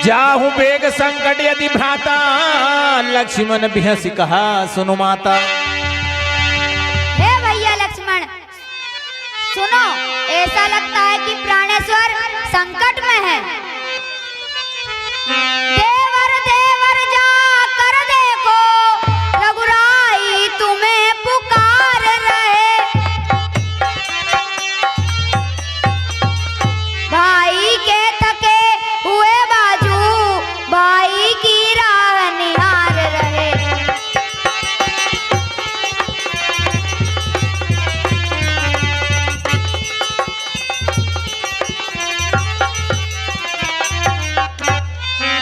जाहु बेग संकट यदि भ्राता, लक्ष्मण बिहसी कहा सुनु माता। हे भैया लक्ष्मण सुनो, ऐसा लगता है कि प्राणेश्वर संकट में है। देवर देवर जा कर देखो, रघुराई तुम्हें पुकार रहे। भाई के थके हुए बाजू, भाई की राह निहार रहे।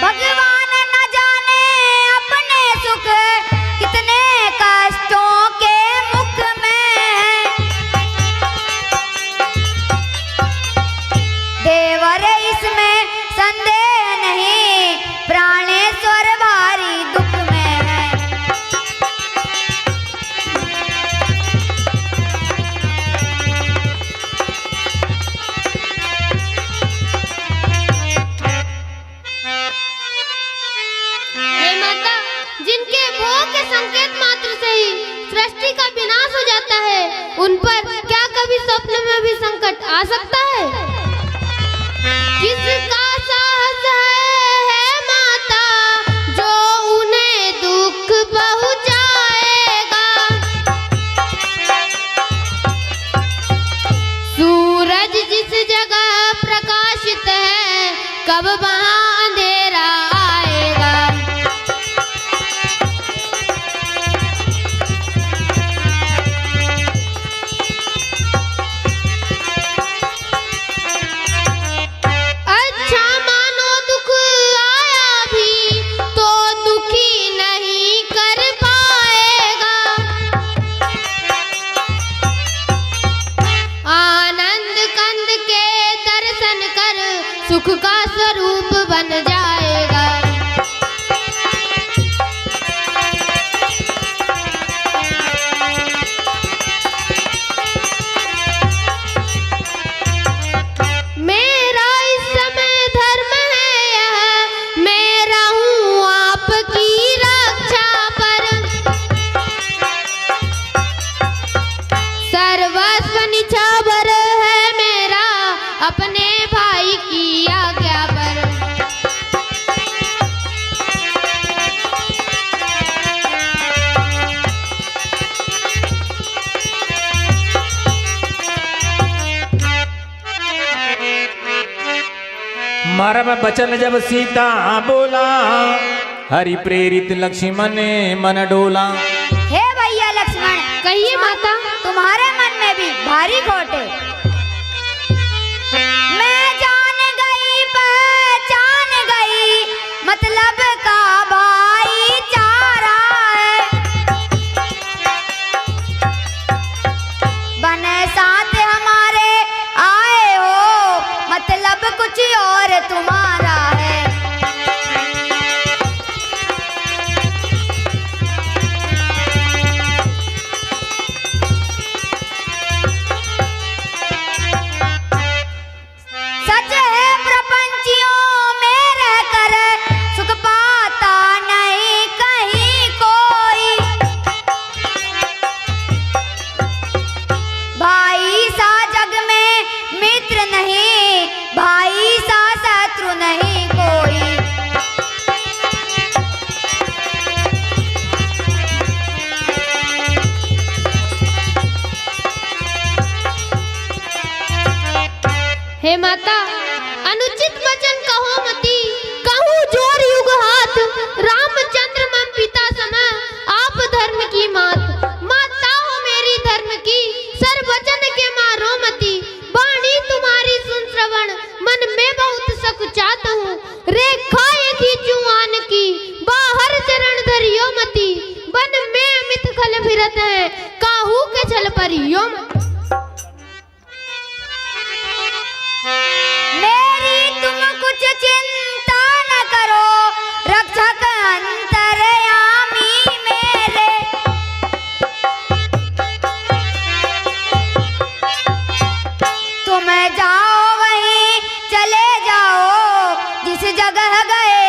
भगवान न जाने अपने सुख, कितने कष्टों के मुख में। देवर इसमें संदेह नहीं, प्राणेश्वर भारी दुख में है। हे माता, जिनके भोग के संकेत मात्र से ही सृष्टि का विनाश हो जाता है, उन पर क्या कभी स्वप्न में भी संकट आ सकता है? किसका साहस है माता, जो उन्हें दुख पहुंचाएगा? सूरज जिस जगह प्रकाशित है, कब वहां अंधेरा आएगा? अच्छा मानो दुख आया भी तो दुखी नहीं कर पाएगा। आनंद कंद के दर्शन कर सुख का स्वरूप बन जाएगा। मेरा इस समय धर्म है यह, मैं रहूं आपकी रक्षा पर। सर्वस्व निछावर है मेरा, अपने भाई की आज्ञा पर। मरम बचन जब सीता बोला, हरि प्रेरित लक्ष्मण ने मन डोला। हे भैया लक्ष्मण कहिए माता। तुम्हारे मन में भी भारी खोट है। मैं जान गई पहचान गई, मतलब का भाईचारा है। बने साथ हमारे आए हो, मतलब कुछ और तुम्हारा है। सच है प्रपंचियों में रहकर, सुख पाता नहीं कहीं कोई। भाई सा जग में मित्र नहीं, भाई सा शत्रु नहीं कोई। हे माता, अनुचित वचन कहो मती, कहूँ जोर युग हाथ। रामचंद्र मम पिता समा, आप धर्म की मात। माता हो मेरी धर्म की, सर्वजन के मारो मती। वाणी तुम्हारी सुन श्रवण, मन में बहुत सकुचात हूँ। रेखा ये खींचूं आन की, बाहर चरण धरियो मती। वन में अमित खल फिरत है, काहू के छल परियो मती। मेरी तुम कुछ चिंता न करो, रक्षक अंतर्यामी मेरे। तुम जाओ वहीं चले जाओ, जिस जगह गए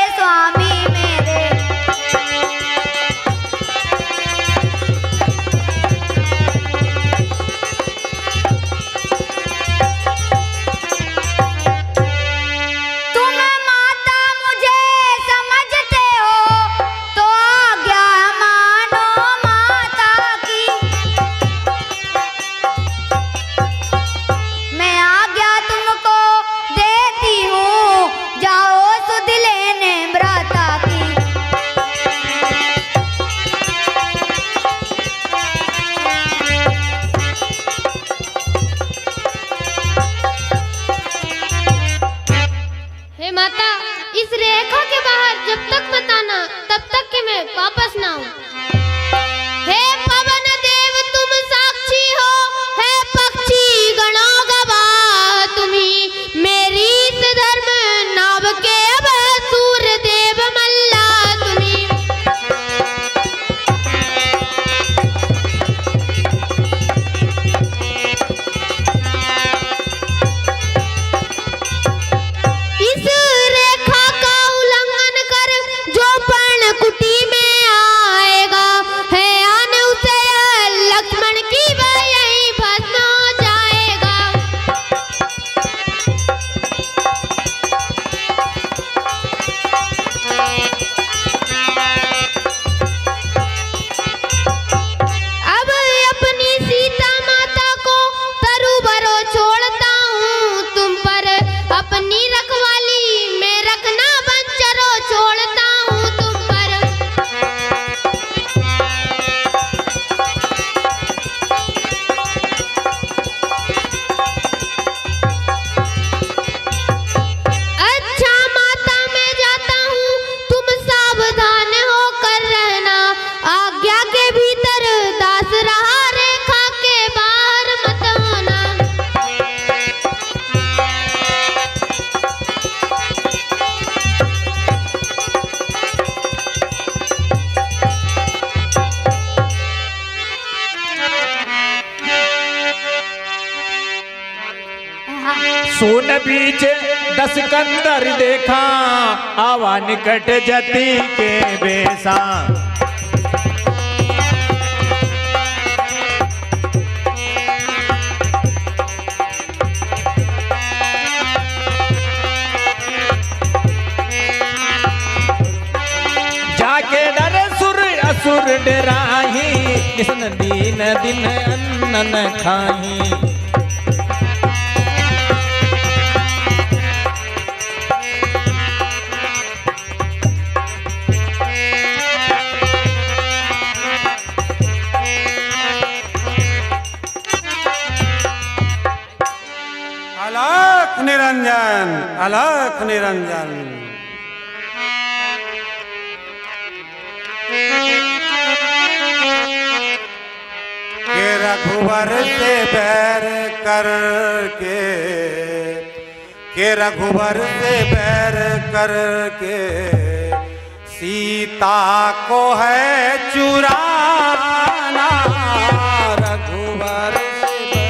हे माता, इस रेखा के बाहर जब तक मत आना तब तक कि मैं वापस ना आऊं। हे पवन देव तुम साक्षी हो, हे पक्षी गणों गवाह तुम्ही मेरी इस धर्म नाव के अब सूर्य देव मल्ला तुम्ही। इस रेखा का उल्लंघन कर जो पर्णकुटी में आएगा है आन उसे लक्ष्मण की वह यहीं भस्म हो जाएगा। अब अपनी सीता माता को तरु भरो छोड़ता हूँ तुम पर, अपनी रखवाली में रखना बंचरो छोड़ता हूँ तुम पर। अच्छा माता मैं जाता हूँ, तुम सावधान होकर रहना, आज्ञा के भीतर दास रहा रेखा के बाहर मत होना। सोन बीच 10 कंदर देखा, आवा निकट जति के बेसा। जाके डरे सुर असुर डराही, किसन दीन दिन अन्न न खाही। अलख निरंजन, अलख निरंजन। के रघुवर से बैर करके, के रघुवर से बैर करके सीता को है चुराना। रघुवर से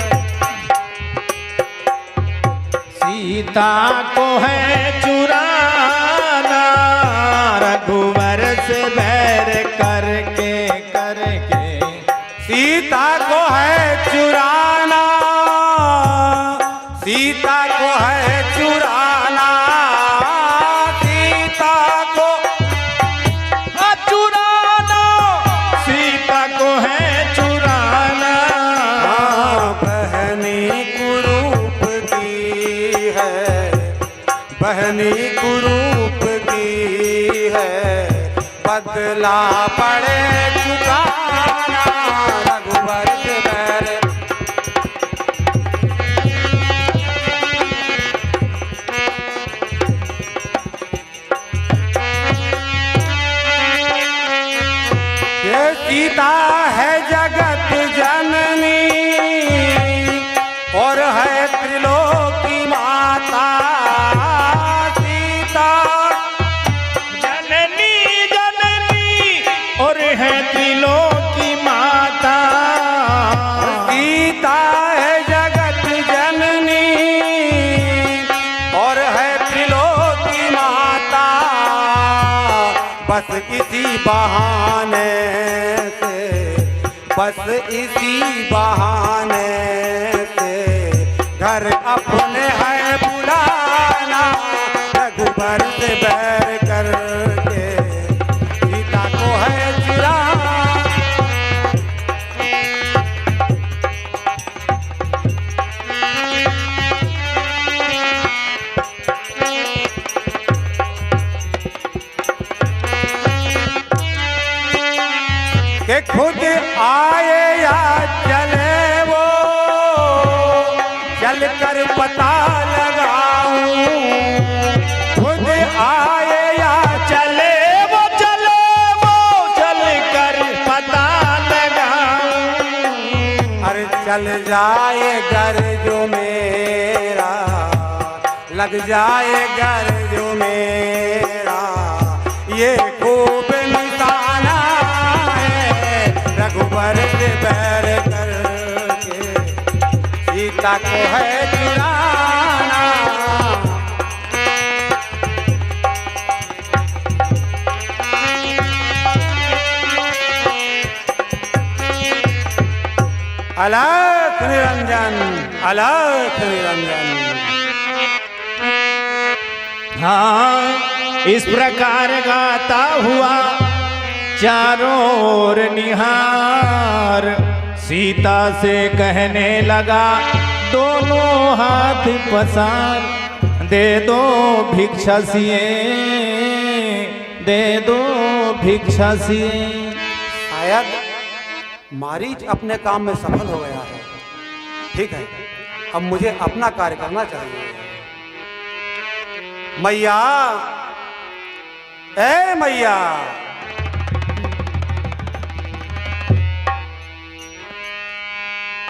सीता को है चुराना, रघुवर से बैर करके करके। सीता को है चुराना, सीता को है चुराना, सीता को चुराना, सीता को है चुराना। बहनी कुरूप की है, बहनी कुरूप की है, बदला पड़े चुकाना। रघुवर से बैर ये सीता है जगत जननी और है त्रिलोकी माता। सीता जननी जननी और है त्रिलोकी माता। सीता है जगत जननी और है त्रिलोकी माता। बस इसी बहाने से, बस इसी बहाने से घर अपने है बुलाना। रघुबर से बैर करके सीता को है चुराना। कि खुद आए या चले वो, चल कर पता लगाऊं। चल जाए घर जो मेरा, लग जाए घर जो मेरा, ये खूब निशाना है रघुबर से बैर करके सीता को है चुराना। अलख निरंजन, अलख निरंजन। हाँ, इस प्रकार गाता हुआ चारों ओर निहार, सीता से कहने लगा दोनों हाथ पसार, दे दो भिक्षा सिए, दे दो भिक्षा सिए। शायद मारीच अपने काम में सफल हो गया है। ठीक है, अब मुझे अपना कार्य करना चाहिए। मैया, ए मैया,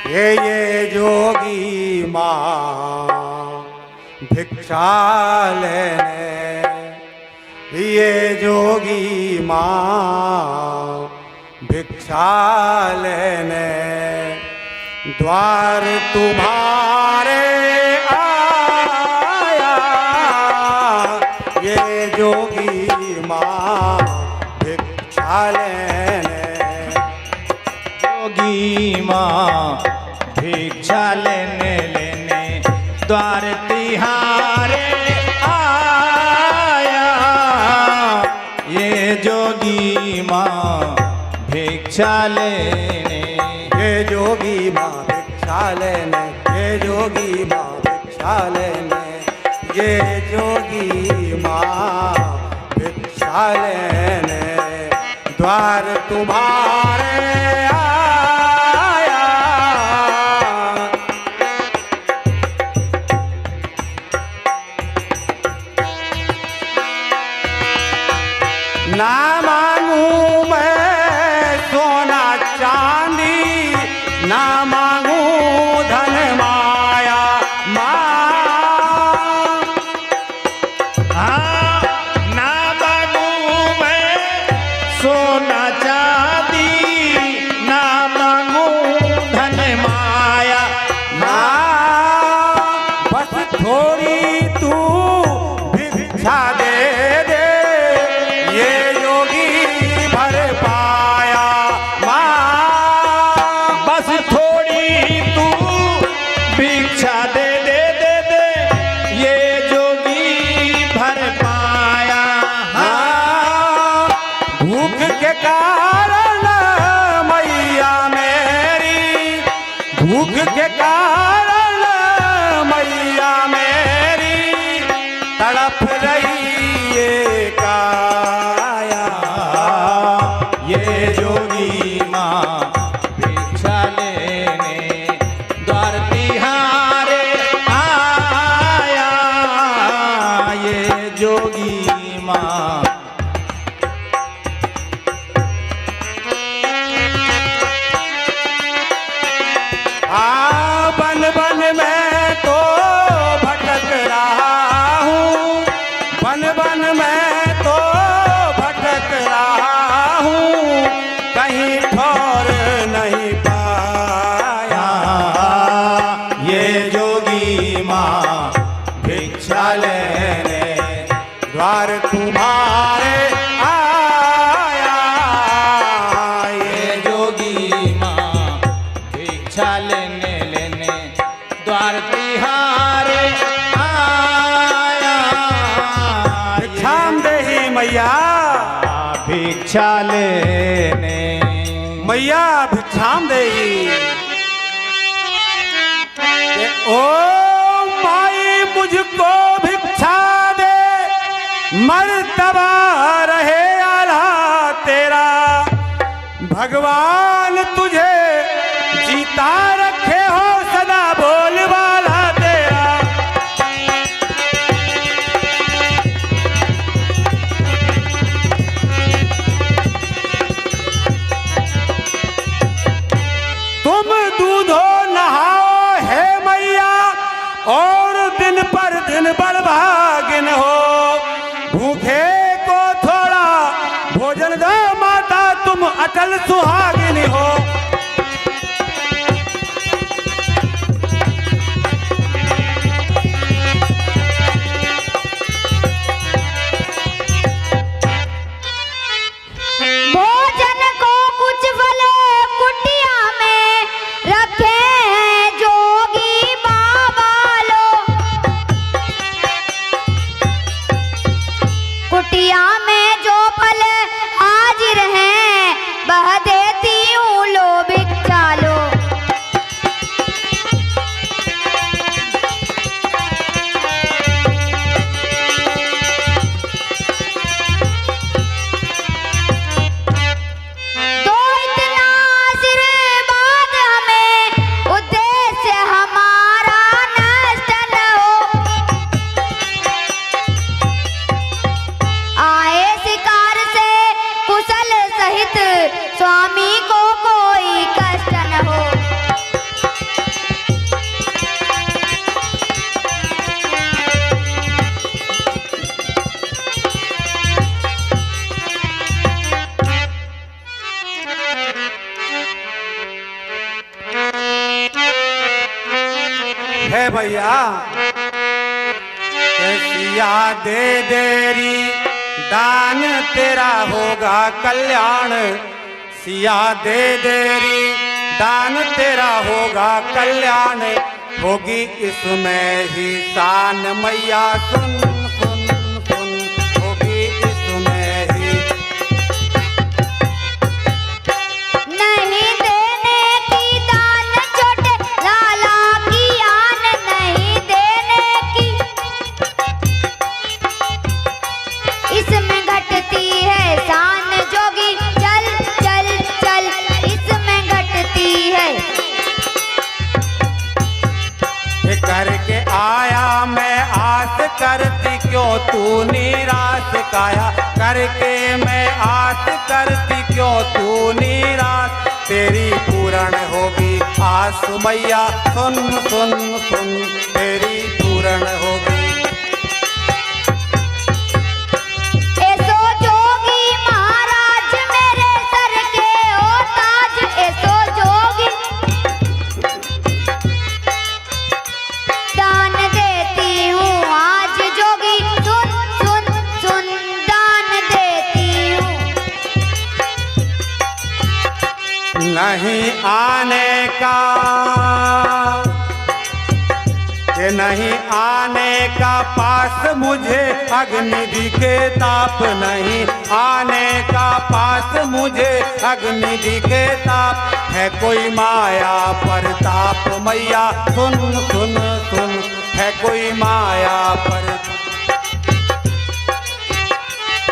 ये जोगी माँ भिक्षा लेने, ये जोगी माँ भिक्षा लेने द्वार तुम्हारे आया, ये जोगी माँ भिक्षा लेने, जोगी माँ भिक्षा लेने लेने द्वार तिहारे आया, ये जोगी माँ भिक्षा लेने, ये जोगी माँ भिक्षा लेने, ये जोगी माँ भिक्षा लेने, ये जोगी माँ भिक्षा लेने द्वार तुम्हारे आया। ना मांगू मैं सोना चांदी, ना मांगू धन माया माँ, हाँ, ना मांगू मैं सोना चांदी, ना मांगू धन माया माँ, बस थोड़ी तू भिक्षा दे दे, ये योगी भर पाया माँ, बस थोड़ी तू भिक्षा दे दे दे दे, ये जोगी भर पाया। हाँ, भूख के कारण मैया मेरी, भूख के कारण मैया मेरी तड़प रही ये काया, ये जोगी माँ भिक्षा लेने द्वार तिहारे आया, ये जोगी माँ हाँ, बन बन मैं तो भटक रहा हूँ, बन बन मैं तो भटक रहा हूँ, कहीं ठौर नहीं पाया, ये जोगी माँ भिक्षा लेने द्वार तुम्हारे आया, ये जोगी माँ भिक्षा लेने लेने द्वार तिहारे आया, भिक्षाम देहि मैया, भिक्षा लेने मैया भिक्षाम देहि। ओ माई मुझको भिक्षा दे, मर्तबा रहे आला तेरा, भगवान तुझे जीता रखे हो सदा बोल वाला तेरा। तुम दूधो न भूखे को थोड़ा भोजन दो माता, तुम अटल सुहागिनी हो। भोजन को कुछ फल कुटिया में रखे हैं जोगी बाबा लो। कुटिया में जो फल हाजिर हैं बह देती हूँ लो भिक्षा लो। तो इतना आशीर्वाद हमें उद्देश्य हमारा नष्ट न हो। आए शिकार से कुशल सहित स्वामी को कोई कष्ट न हो। है भैया सिया दे देरी दान तेरा होगा कल्याण। सिया दे देरी दान तेरा होगा कल्याण। होगी इसमें ही शान मैया सुन सुन सुन। होगी इसमें ही नहीं देने की दान छोटे लाला की आन। नहीं देने की इसमें घटती है शान जोगी। चल चल चल इसमें घटती है। ये करके आया मैं आस करती क्यों तू निराश काया। करके मैं आस करती क्यों तू निराश। तेरी पूर्ण होगी आस मैया सुन सुन सुन। तेरी पूर्ण होगी। ऐसो जोगी महाराज मेरे सर के ओ ताज। ऐसो जोगी दान देती हूँ आज जोगी। सुन सुन सुन दान देती हूँ। नहीं आने का कि नहीं आने का पास मुझे अग्निधि के ताप। नहीं आने का पास मुझे अग्निधि के ताप। है कोई माया परताप मैया सुन सुन सुन। है कोई माया पर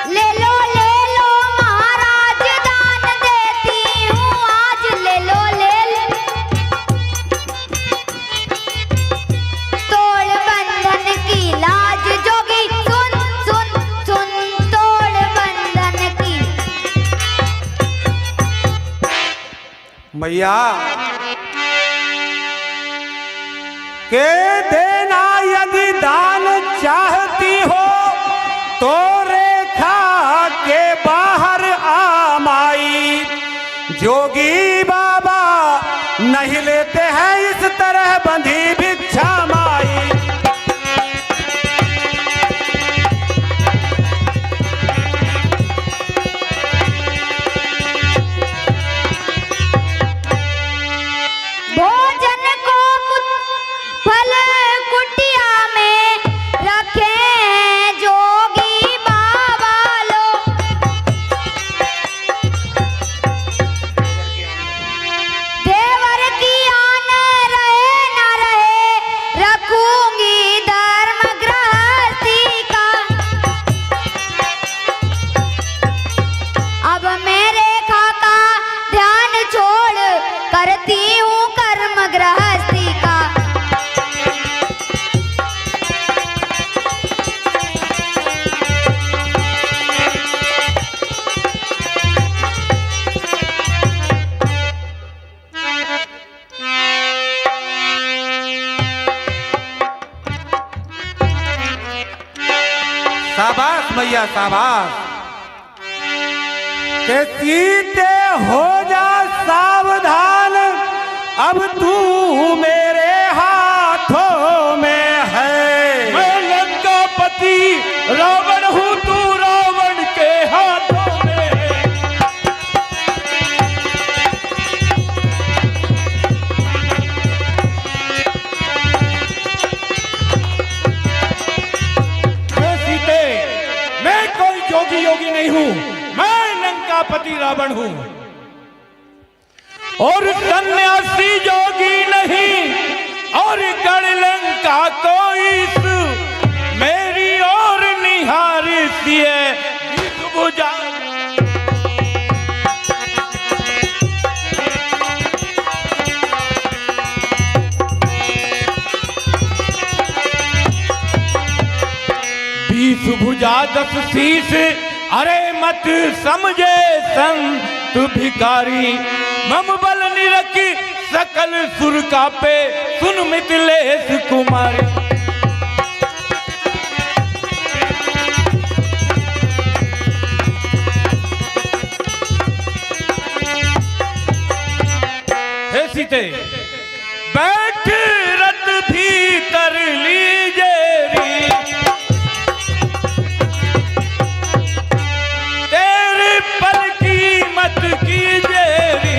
ले लो महाराज दान देती हूँ आज। ले लो तोड़ बंधन की लाज जोगी। सुन सुन सुन तोड़ बंधन की। मैया के देना यदि दान चाहती हो तो रेखा के बाहर आ माई। जोगी बाबा नहीं लेते हैं इस तरह बंधी भिक्षा माई। भोजन को फल शाबाश मैया शाबाश। के सीते हो जा सावधान, अब तू मेरे हाथों में है। मैं लंकापति रावण हूँ, तू रावण के हाथों में है। मैं सीते, मैं कोई जोगी योगी नहीं हूँ, मैं लंकापति रावण हूँ और सन्यासी जोगी नहीं, और गढ़ लंका को इस मेरी और निहारती है भुजा। बीस भुजा 10 शीश, अरे मत समझे संत भिखारी। मम बल निरखी सकल सुर का पे, सुन मिथिलेश कुमारी। हे सीते, बैठ रथ भीतर लीजे री, तेरे पल की मत कीजे री।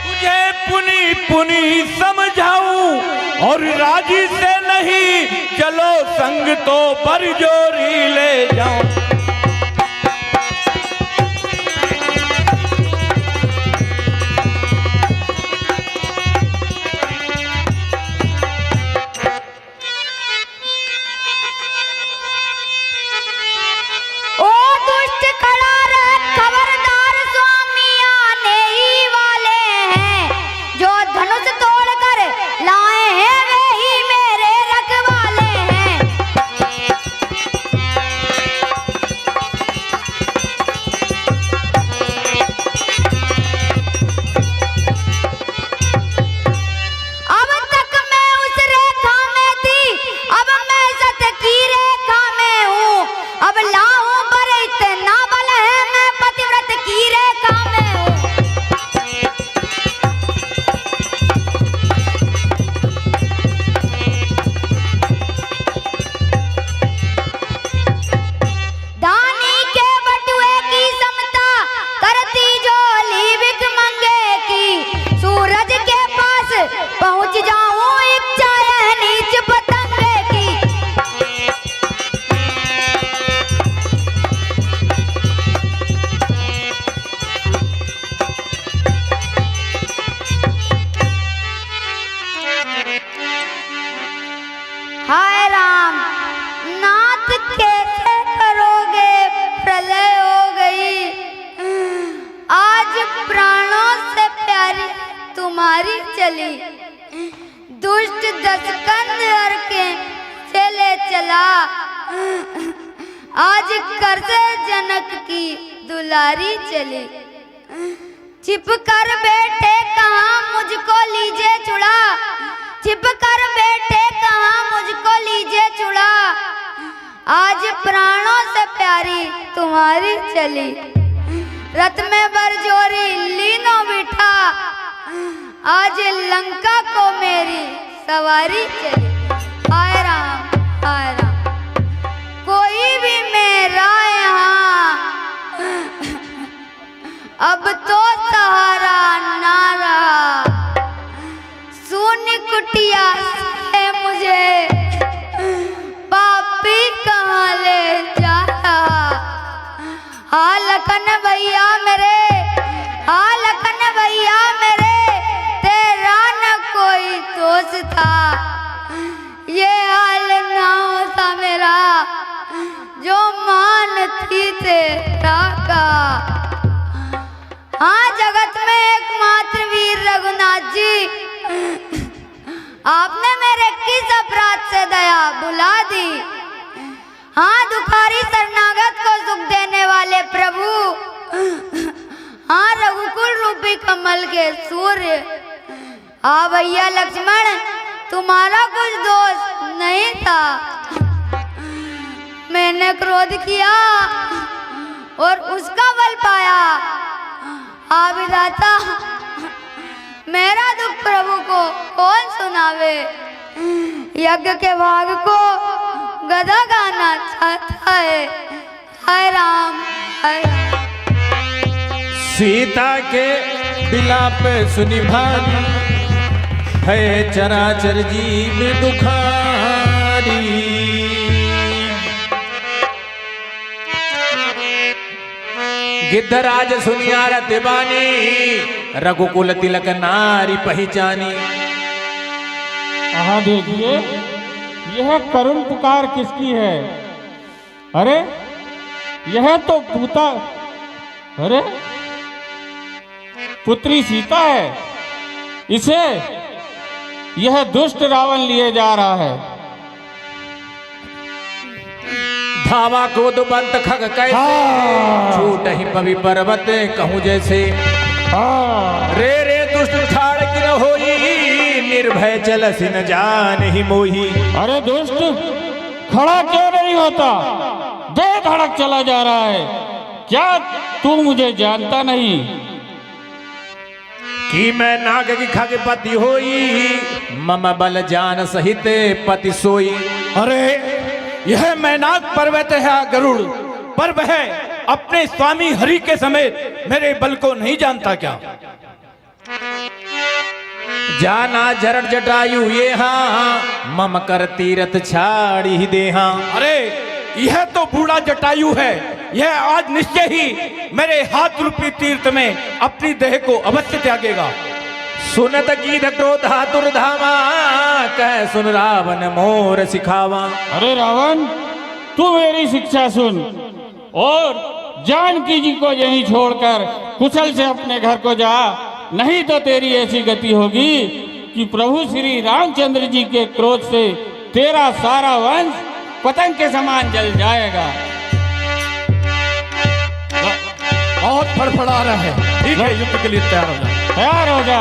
तुझे पुनी पुनी समझाऊं और राजी से नहीं, चलो संग तो बरजोरी ले जाऊं। हाय राम, नाथ कैसे करोगे, प्रलय हो गई। आज प्राणों से प्यारी तुम्हारी चली, दुष्ट दशकंध हर के चले चला। आज कर्ज जनक की दुलारी चली, छिप कर बैठे कहाँ मुझको लीजे छुड़ा, छिप कर बैठे कहाँ मुझको लीजे छुड़ा। आज प्राणों से प्यारी तुम्हारी चली, रथ में बरजोरी लीनो बिठा। आज लंका को मेरी सवारी चली। हाय राम हाय राम, कोई भी मेरा यहाँ अब तो सहारा ना रहा। शून्य कुटिया से मुझे पापी कहाँ ले जा रहा। हाँ लखन भैया मेरे, हाँ लखन भैया मेरे, तेरा न कोई दोष था। ये हाल ना होता मेरा, जो मान थी तेरा का। हाँ जगत में एकमात्र वीर रघुनाथ जी, आपने मेरे किस अपराध से दया बुला दी। हाँ दुखारी शरणागत को सुख देने वाले प्रभु, हाँ रघुकुल रूपी कमल के सूर्य। हाँ भैया लक्ष्मण, तुम्हारा कुछ दोष नहीं था। मैंने क्रोध किया और उसका बल पाया। हाँ विधाता, मेरा दुख प्रभु को कौन सुनावे। यज्ञ के भाग को गधा गाना चाहता है। हाय राम, हाय राम। सीता के विलाप सुनि भारी, है चराचर जीव दुखारी। गिद्धराज सुनिया रत बानी, रघुकुल तिलक नारी पहचानी। हाँ देखिए, यह करुण पुकार किसकी है? अरे यह तो अरे पुत्री सीता है। इसे यह दुष्ट रावण लिए जा रहा है। धावा क्रोध बंत खग कैसे, छूट ही पवि पर्वत कहूँ जैसे। रे रे दुष्ट ठाड़ गिर होई, निर्भय चल सिन जान ही मोही। अरे दुष्ट खड़ा क्यों नहीं होता? बेधड़क चला जा रहा है। क्या तू मुझे जानता नहीं कि मैं नाग की खग पति होई, मम बल जान सहित पति सोई। अरे यह मैनाक पर्वत है गरुड़, पर वह अपने स्वामी हरि के समेत मेरे बल को नहीं जानता क्या? जाना जरड़ जटायु ये हाँ, मम कर तीरथ छाड़ी ही देहा। अरे यह तो बूढ़ा जटायु है। यह आज निश्चय ही मेरे हाथ रूपी तीर्थ में अपनी देह को अवश्य त्यागेगा। सुनत गीध क्रोधा दुर्धामा, कह सुन रावण मोर सिखावा। अरे रावण, तू मेरी शिक्षा सुन और जानकी जी को यहीं छोड़कर कुशल से अपने घर को जा, नहीं तो तेरी ऐसी गति होगी कि प्रभु श्री रामचंद्र जी के क्रोध से तेरा सारा वंश पतंग के समान जल जाएगा। बहुत फड़फड़ा रहा है। ठीक है, युद्ध के लिए तैयार हो जा। तैयार हो जा।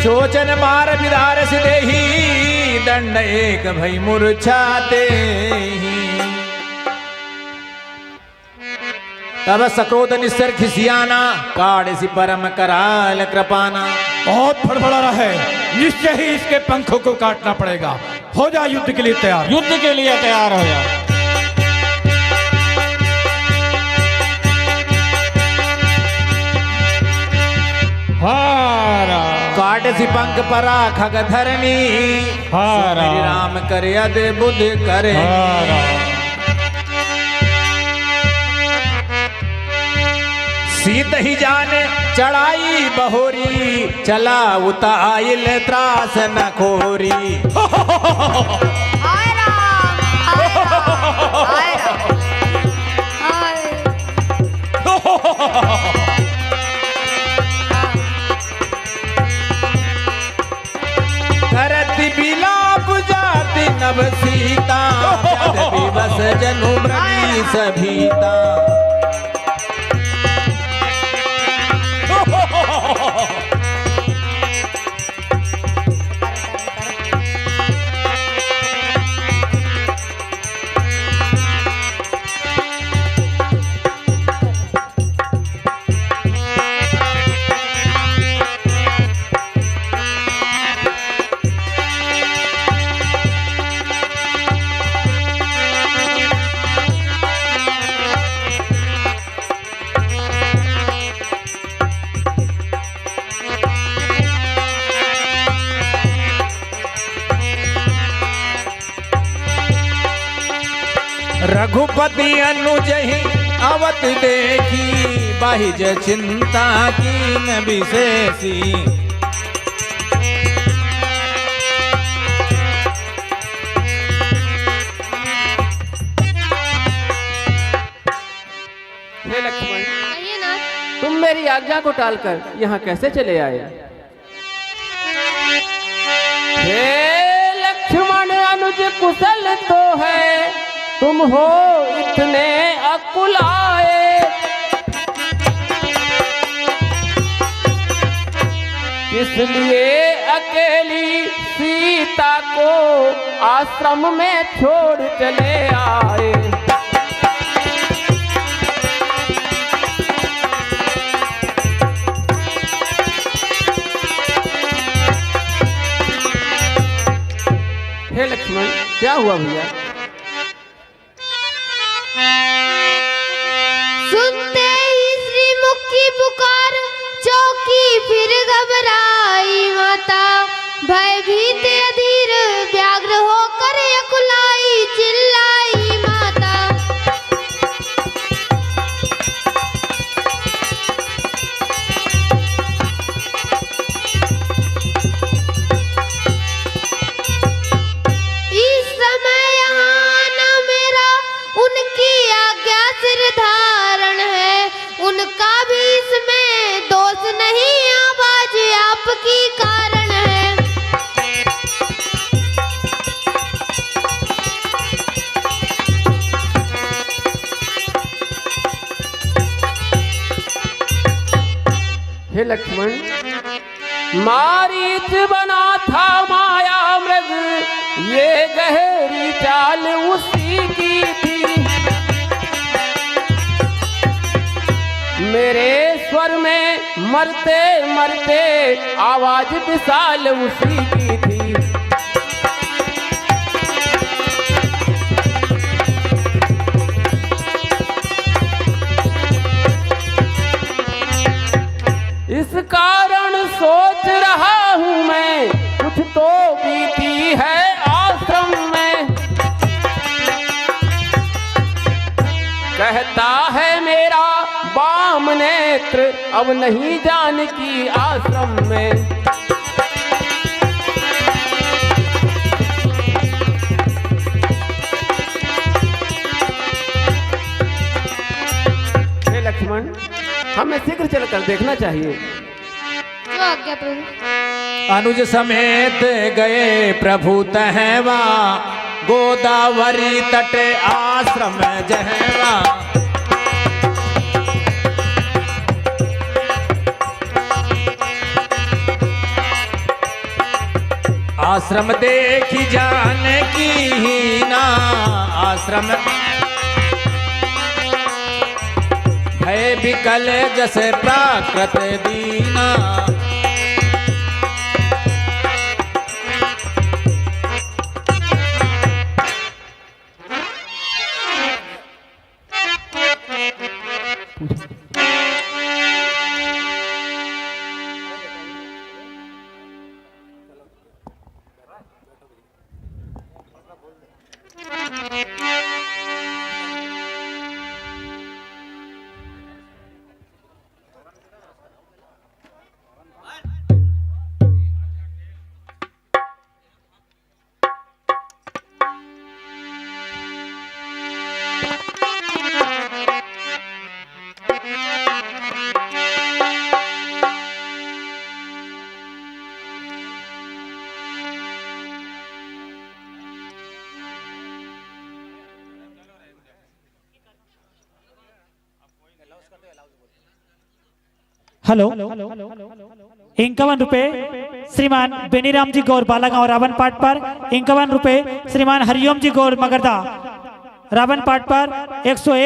चोचन मार विदार से देही, दंड एक भई मूर्छाते ही। तब सक्रोध निस्सर खिसियाना, काड़ सी परम कराल कृपाना। बहुत फड़फड़ा रहा है, निश्चय ही इसके पंखों को काटना पड़ेगा। हो जा युद्ध के लिए तैयार। युद्ध के लिए तैयार हो जा। हारा काट सी पंख परा खग धरनी, हारा राम करे अद बुध करे। हारा सीत ही जाने चढ़ाई बहोरी, चला उताइल त्रास न खोरी। हाय राम, हाय राम, हाय राम, हाय। करती बिलाप जाति नभ सीता, विवश जनु मृगी सभीता। रघुपति अनुज ही अवत देखी, बाहिज चिंता की न विशेषी। हे लक्ष्मण, कहिए ना। तुम मेरी आज्ञा को टालकर यहाँ कैसे चले आए? हे लक्ष्मण, अनुज कुशल तो है, तुम हो इतने अकुलाए, इसलिए अकेली सीता को आश्रम में छोड़ चले आए। हे लक्ष्मण, क्या हुआ भैया? सुनते ही श्रीमुख की पुकार चौकी फिर घबराई माता, भयभीत अधीर व्याग्र होकर अकुलाई चिल्लाई माता। इस समय यहाँ न मेरा उनकी आज्ञा सिर धारण है, उनका भी इसमें दोष नहीं, आवाज आपकी कारण है। हे लक्ष्मण, मारीच बना था माया मृग, ये गहरी चाल उसी की थी। मेरे स्वर में मरते मरते आवाज विशाल उसी की थी। इस कारण सोच रहा हूँ मैं, कुछ तो बीती है आश्रम में। कहता है मेरा वाम नेत्र, अब नहीं जानकी आश्रम में। हे लक्ष्मण, हमें शीघ्र चलकर देखना चाहिए। जो आज्ञा प्रभु। अनुज समेत गए प्रभु तहवा, गोदावरी तट आश्रम जहवा। आश्रम देखी जानकी ना, आश्रम भय विकल जैसे प्राकृत दीना। हेलो, 51 रुपए श्रीमान बेनीराम जी गौर बालागांव रावण पाट पर। 51 रुपए श्रीमान हरिओम जी गौर मगरदा रावण पाट पर। 101